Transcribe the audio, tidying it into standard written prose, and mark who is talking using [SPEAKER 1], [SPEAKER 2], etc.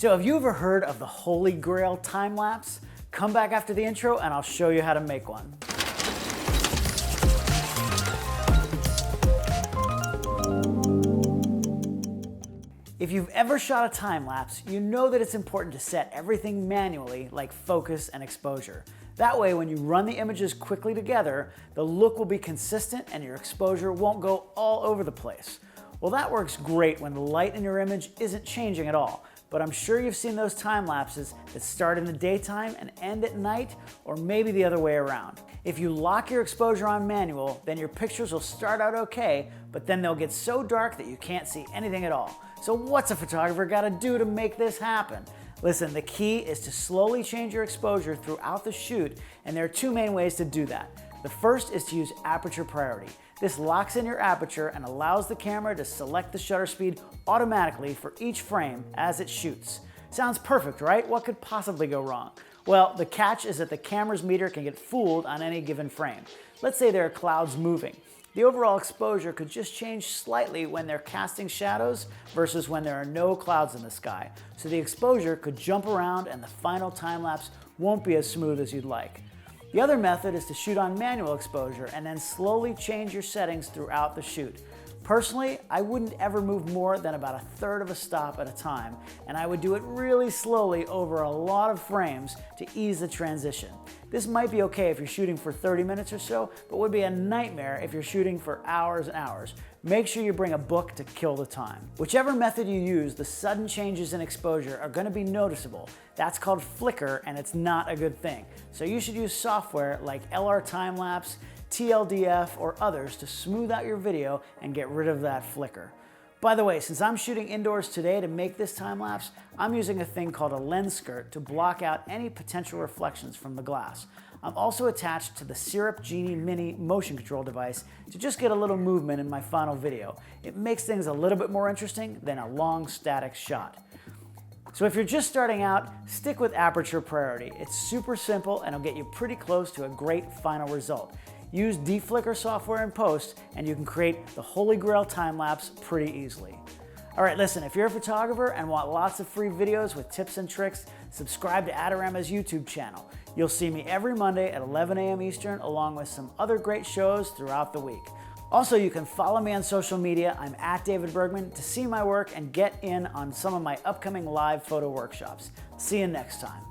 [SPEAKER 1] So have you ever heard of the Holy Grail time lapse? Come back after the intro and I'll show you how to make one. If you've ever shot a time lapse, you know that it's important to set everything manually, like focus and exposure. That way, when you run the images quickly together, the look will be consistent and your exposure won't go all over the place. Well, that works great when the light in your image isn't changing at all, but I'm sure you've seen those time lapses that start in the daytime and end at night, or maybe the other way around. If you lock your exposure on manual, then your pictures will start out okay, but then they'll get so dark that you can't see anything at all. So what's a photographer got to do to make this happen? Listen, the key is to slowly change your exposure throughout the shoot, and there are two main ways to do that. The first is to use Aperture Priority. This locks in your aperture and allows the camera to select the shutter speed automatically for each frame as it shoots. Sounds perfect, right? What could possibly go wrong? Well, the catch is that the camera's meter can get fooled on any given frame. Let's say there are clouds moving. The overall exposure could just change slightly when they're casting shadows versus when there are no clouds in the sky. So the exposure could jump around and the final time lapse won't be as smooth as you'd like. The other method is to shoot on manual exposure and then slowly change your settings throughout the shoot. Personally, I wouldn't ever move more than about 1/3 of a stop at a time, and I would do it really slowly over a lot of frames to ease the transition. This might be okay if you're shooting for 30 minutes or so, but would be a nightmare if you're shooting for hours and hours. Make sure you bring a book to kill the time. Whichever method you use, the sudden changes in exposure are going to be noticeable. That's called flicker, and it's not a good thing. So you should use software like LR Timelapse, TLDF, or others to smooth out your video and get rid of that flicker. By the way, since I'm shooting indoors today to make this time lapse, I'm using a thing called a lens skirt to block out any potential reflections from the glass. I'm also attached to the Syrup Genie Mini motion control device to just get a little movement in my final video. It makes things a little bit more interesting than a long static shot. So if you're just starting out, stick with Aperture Priority. It's super simple and it'll get you pretty close to a great final result. Use deflicker software in post and you can create the Holy Grail time lapse pretty easily. All right, listen, if you're a photographer and want lots of free videos with tips and tricks, subscribe to Adorama's YouTube channel. You'll see me every Monday at 11 a.m. Eastern, along with some other great shows throughout the week. Also, you can follow me on social media. I'm at David Bergman to see my work and get in on some of my upcoming live photo workshops. See you next time.